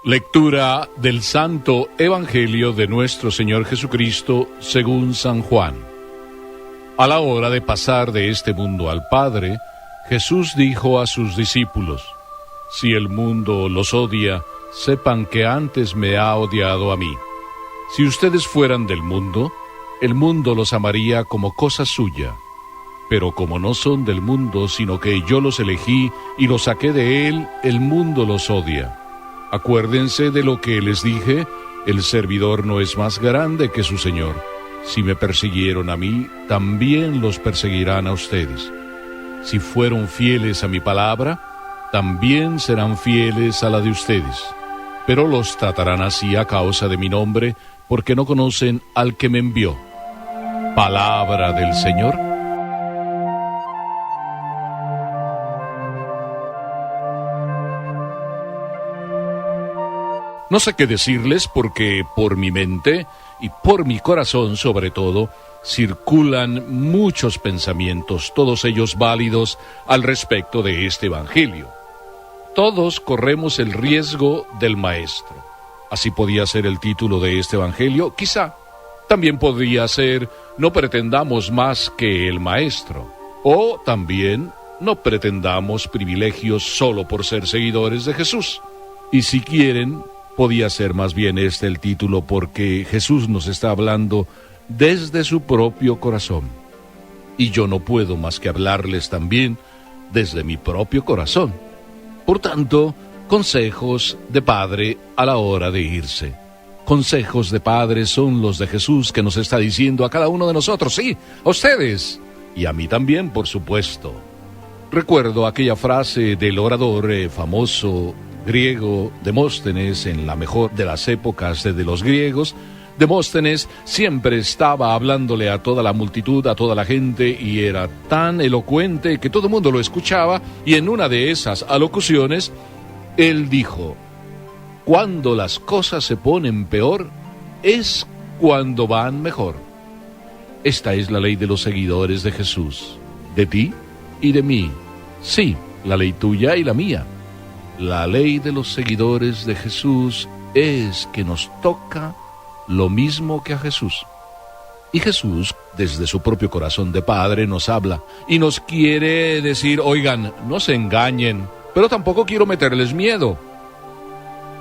Lectura del Santo Evangelio de nuestro Señor Jesucristo según San Juan. A la hora de pasar de este mundo al Padre, Jesús dijo a sus discípulos: Si el mundo los odia, sepan que antes me ha odiado a mí. Si ustedes fueran del mundo, el mundo los amaría como cosa suya. Pero como no son del mundo, sino que yo los elegí y los saqué de él, el mundo los odia. Acuérdense de lo que les dije: el servidor no es más grande que su Señor. Si me persiguieron a mí, también los perseguirán a ustedes. Si fueron fieles a mi palabra, también serán fieles a la de ustedes. Pero los tratarán así a causa de mi nombre, porque no conocen al que me envió. Palabra del Señor. No sé qué decirles porque por mi mente y por mi corazón sobre todo circulan muchos pensamientos, todos ellos válidos al respecto de este Evangelio. Todos corremos el riesgo del Maestro. Así podía ser el título de este Evangelio, quizá. También podría ser: no pretendamos más que el Maestro. O también: no pretendamos privilegios solo por ser seguidores de Jesús. Y si quieren, podía ser más bien este el título, porque Jesús nos está hablando desde su propio corazón. Y yo no puedo más que hablarles también desde mi propio corazón. Por tanto, consejos de padre a la hora de irse. Consejos de padre son los de Jesús, que nos está diciendo a cada uno de nosotros, sí, a ustedes, y a mí también, por supuesto. Recuerdo aquella frase del orador famoso griego Demóstenes, en la mejor de las épocas de los griegos. Demóstenes siempre estaba hablándole a toda la multitud, a toda la gente, y era tan elocuente que todo el mundo lo escuchaba, y en una de esas alocuciones, él dijo: cuando las cosas se ponen peor, es cuando van mejor. Esta es la ley de los seguidores de Jesús, de ti y de mí. Sí, la ley tuya y la mía. La ley de los seguidores de Jesús es que nos toca lo mismo que a Jesús. Y Jesús, desde su propio corazón de Padre, nos habla y nos quiere decir: oigan, no se engañen, pero tampoco quiero meterles miedo.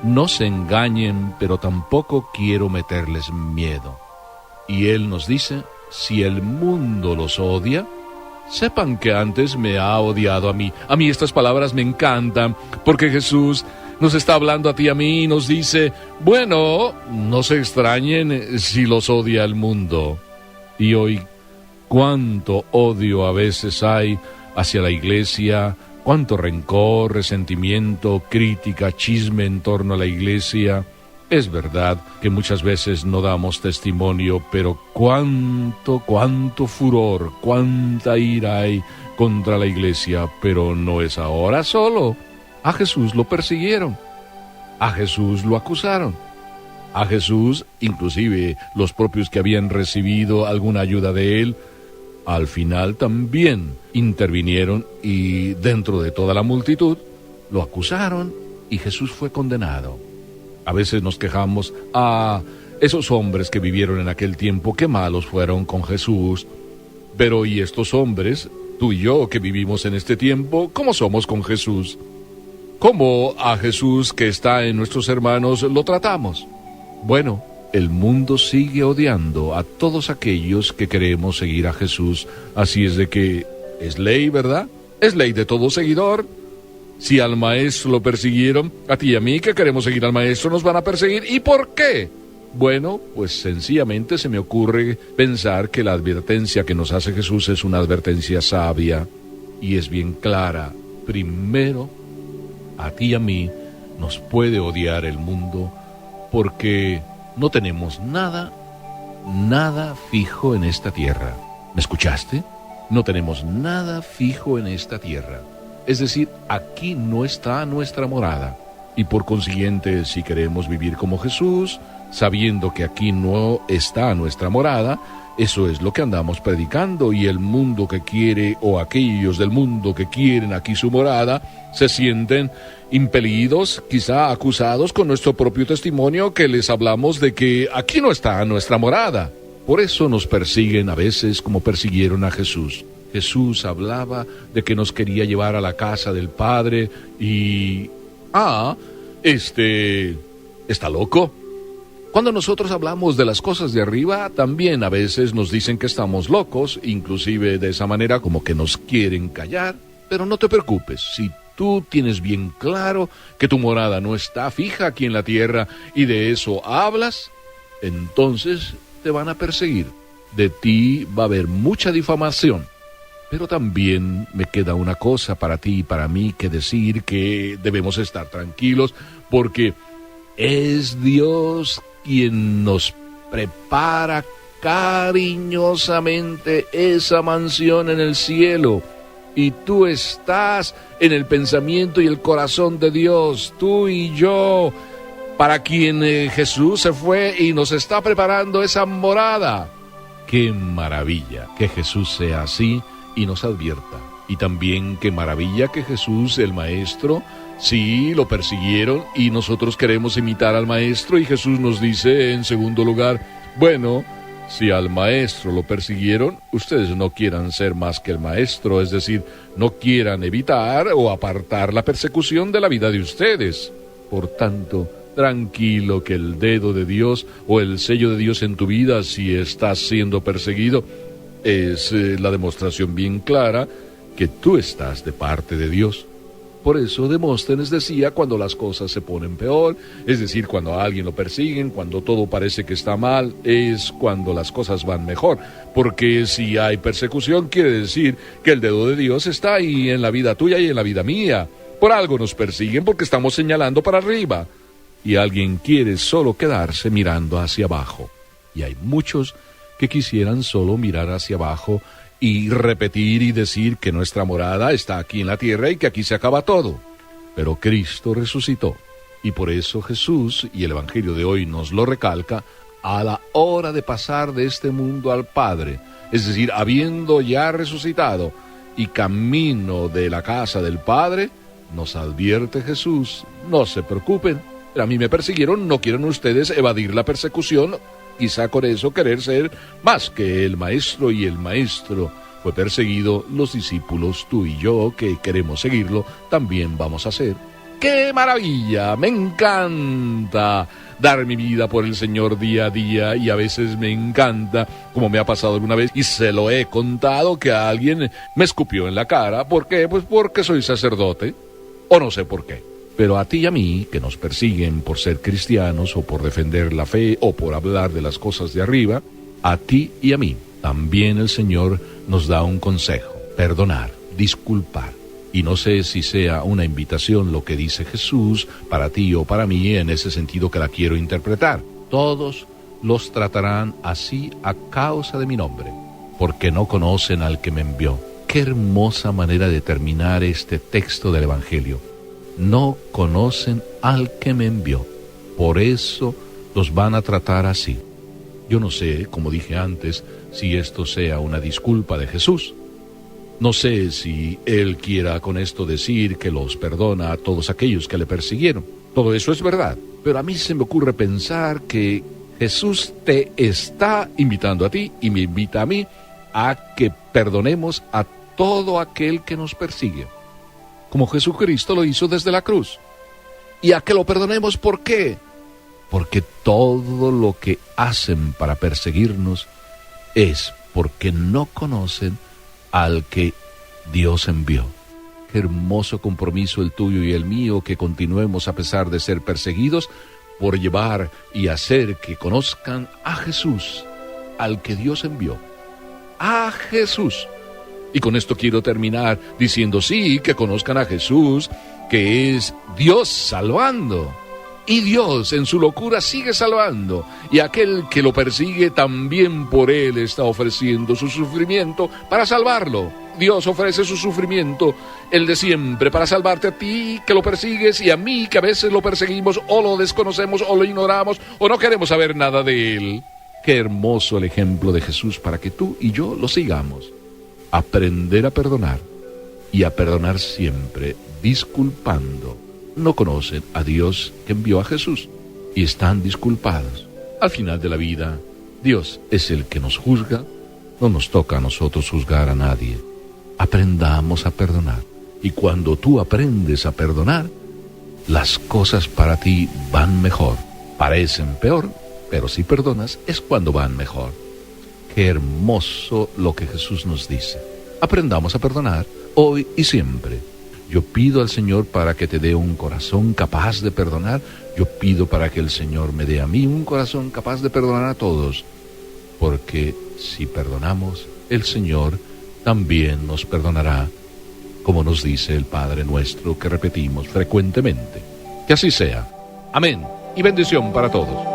No se engañen, pero tampoco quiero meterles miedo. Y Él nos dice: si el mundo los odia, sepan que antes me ha odiado a mí. A mí estas palabras me encantan, porque Jesús nos está hablando a ti y a mí y nos dice: bueno, no se extrañen si los odia el mundo. Y hoy, cuánto odio a veces hay hacia la iglesia, cuánto rencor, resentimiento, crítica, chisme en torno a la iglesia. Es verdad que muchas veces no damos testimonio, pero cuánto furor, cuánta ira hay contra la iglesia. Pero no es ahora solo. A Jesús lo persiguieron, a Jesús lo acusaron, a Jesús, inclusive los propios que habían recibido alguna ayuda de él, al final también intervinieron y dentro de toda la multitud lo acusaron y Jesús fue condenado. A veces nos quejamos: esos hombres que vivieron en aquel tiempo, qué malos fueron con Jesús. Pero ¿y estos hombres, tú y yo que vivimos en este tiempo, cómo somos con Jesús? ¿Cómo a Jesús, que está en nuestros hermanos, lo tratamos? Bueno, el mundo sigue odiando a todos aquellos que queremos seguir a Jesús. Así es de que es ley, ¿verdad? Es ley de todo seguidor. Si al Maestro lo persiguieron, a ti y a mí, que queremos seguir al Maestro, nos van a perseguir. ¿Y por qué? Bueno, pues sencillamente se me ocurre pensar que la advertencia que nos hace Jesús es una advertencia sabia y es bien clara. Primero, a ti y a mí nos puede odiar el mundo porque no tenemos nada fijo en esta tierra. ¿Me escuchaste? No tenemos nada fijo en esta tierra. Es decir, aquí no está nuestra morada. Y por consiguiente, si queremos vivir como Jesús, sabiendo que aquí no está nuestra morada, Eso es lo que andamos predicando, y el mundo que quiere, o aquellos del mundo que quieren aquí su morada, se sienten impelidos, quizá acusados con nuestro propio testimonio que les hablamos de que aquí no está nuestra morada. Por eso nos persiguen a veces como persiguieron a Jesús. Jesús hablaba de que nos quería llevar a la casa del Padre y... ¿está loco? Cuando nosotros hablamos de las cosas de arriba, también a veces nos dicen que estamos locos, inclusive de esa manera como que nos quieren callar. Pero no te preocupes, si tú tienes bien claro que tu morada no está fija aquí en la tierra y de eso hablas, entonces te van a perseguir. De ti va a haber mucha difamación. Pero también me queda una cosa para ti y para mí que decir, que debemos estar tranquilos porque es Dios quien nos prepara cariñosamente esa mansión en el cielo. Y tú estás en el pensamiento y el corazón de Dios, tú y yo, para quien Jesús se fue y nos está preparando esa morada. ¡Qué maravilla que Jesús sea así y nos advierta! Y también qué maravilla que Jesús, el Maestro, sí, lo persiguieron y nosotros queremos imitar al Maestro, y Jesús nos dice en segundo lugar, bueno, si al Maestro lo persiguieron, ustedes no quieran ser más que el Maestro, es decir, no quieran evitar o apartar la persecución de la vida de ustedes. Por tanto, tranquilo que el dedo de Dios o el sello de Dios en tu vida, si estás siendo perseguido, es la demostración bien clara que tú estás de parte de Dios. Por eso Demóstenes decía, cuando las cosas se ponen peor, es decir, cuando a alguien lo persiguen, cuando todo parece que está mal, es cuando las cosas van mejor. Porque si hay persecución, quiere decir que el dedo de Dios está ahí en la vida tuya y en la vida mía. Por algo nos persiguen, porque estamos señalando para arriba. Y alguien quiere solo quedarse mirando hacia abajo. Y hay muchos que quisieran solo mirar hacia abajo y repetir y decir que nuestra morada está aquí en la tierra y que aquí se acaba todo. Pero Cristo resucitó, y por eso Jesús, y el Evangelio de hoy nos lo recalca, a la hora de pasar de este mundo al Padre, es decir, habiendo ya resucitado y camino de la casa del Padre, nos advierte Jesús, no se preocupen, a mí me persiguieron, no quieren ustedes evadir la persecución, quizá con eso querer ser más que el Maestro, y el Maestro fue perseguido, los discípulos, tú y yo, que queremos seguirlo, también vamos a hacer. ¡Qué maravilla! Me encanta dar mi vida por el Señor día a día, y a veces me encanta, como me ha pasado alguna vez, y se lo he contado, que a alguien me escupió en la cara. ¿Por qué? Pues porque soy sacerdote, o no sé por qué. Pero a ti y a mí, que nos persiguen por ser cristianos, o por defender la fe, o por hablar de las cosas de arriba, a ti y a mí, también el Señor nos da un consejo: perdonar, disculpar. Y no sé si sea una invitación lo que dice Jesús para ti o para mí, en ese sentido que la quiero interpretar. Todos los tratarán así a causa de mi nombre, porque no conocen al que me envió. Qué hermosa manera de terminar este texto del Evangelio. No conocen al que me envió, por eso los van a tratar así. Yo no sé, como dije antes, si esto sea una disculpa de Jesús. No sé si Él quiera con esto decir que los perdona a todos aquellos que le persiguieron. Todo eso es verdad, pero a mí se me ocurre pensar que Jesús te está invitando a ti y me invita a mí a que perdonemos a todo aquel que nos persigue, como Jesucristo lo hizo desde la cruz. Y a que lo perdonemos, ¿por qué? Porque todo lo que hacen para perseguirnos es porque no conocen al que Dios envió. Qué hermoso compromiso el tuyo y el mío, que continuemos a pesar de ser perseguidos por llevar y hacer que conozcan a Jesús, al que Dios envió. A Jesús. Y con esto quiero terminar diciendo sí, que conozcan a Jesús, que es Dios salvando. Y Dios en su locura sigue salvando. Y aquel que lo persigue también por él está ofreciendo su sufrimiento para salvarlo. Dios ofrece su sufrimiento, el de siempre, para salvarte a ti que lo persigues y a mí que a veces lo perseguimos o lo desconocemos o lo ignoramos o no queremos saber nada de él. Qué hermoso el ejemplo de Jesús para que tú y yo lo sigamos. Aprender a perdonar y a perdonar siempre, disculpando. No conocen a Dios que envió a Jesús y están disculpados. Al final de la vida, Dios es el que nos juzga. No nos toca a nosotros juzgar a nadie. Aprendamos a perdonar. Y cuando tú aprendes a perdonar, las cosas para ti van mejor. Parecen peor, pero si perdonas es cuando van mejor. Qué hermoso lo que Jesús nos dice. Aprendamos a perdonar hoy y siempre. Yo pido al Señor para que te dé un corazón capaz de perdonar. Yo pido para que el Señor me dé a mí un corazón capaz de perdonar a todos. Porque si perdonamos, el Señor también nos perdonará, como nos dice el Padre nuestro que repetimos frecuentemente. Que así sea. Amén. Y bendición para todos.